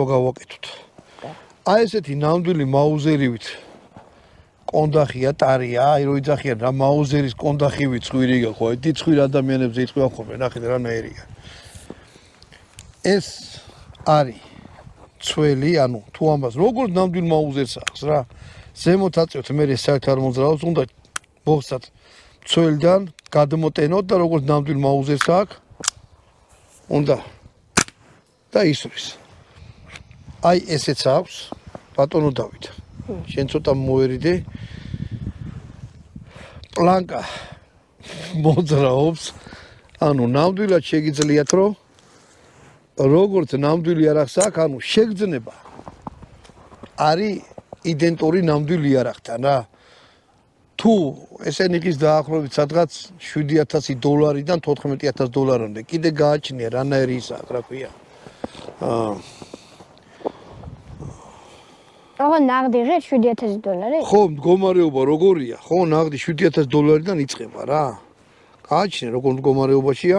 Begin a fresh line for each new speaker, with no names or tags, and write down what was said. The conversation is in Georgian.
გავაკეთოთ. აი ესეთი ნამდვილი მაუზერივით კონდახია, ტარია, აი რო იძახიან რა მაუზერის კონდახივი ცხვირი გახო, აი ცხვირ ადამიანებზე იწვია ხოლმე, ნახეთ რანაირია. ეს არის ცველი, ანუ თუ ამას როგორც ნამდვილ მაუზერს აქვს რა. ზემოთ აწევთ მე საერთოდ არ მოძრაობს, უნდა მოხსათ ცველიდან გადმოტენოთ და როგორც ნამდვილ მაუზერს აქვს, უნდა და ისვრის. აი ესეც აქვს, ბატონო დავით. შენ ცოტა მოერიდე. პლანკა მოძრაობს, ანუ ნამდვილად შეგიძლიათ რომ როგორც ნამდვილი იარაღს აქვს, ანუ შეგრძნება არის იდენტური ნამდვილ იარაღთან რა. თუ ესენი ის დაახლოებით სადღაც $7,000-დან $14,000-მდე კიდე გააჩნია რანაირი ის აქვს, რა ქვია.
ახლა ნაღდი ღირ $7,000?
ხო, მდგომარეობა როგორია? ხო, ნაღდი $7,000-დან იწყება რა. გააჩნია როგორ მდგომარეობაშია?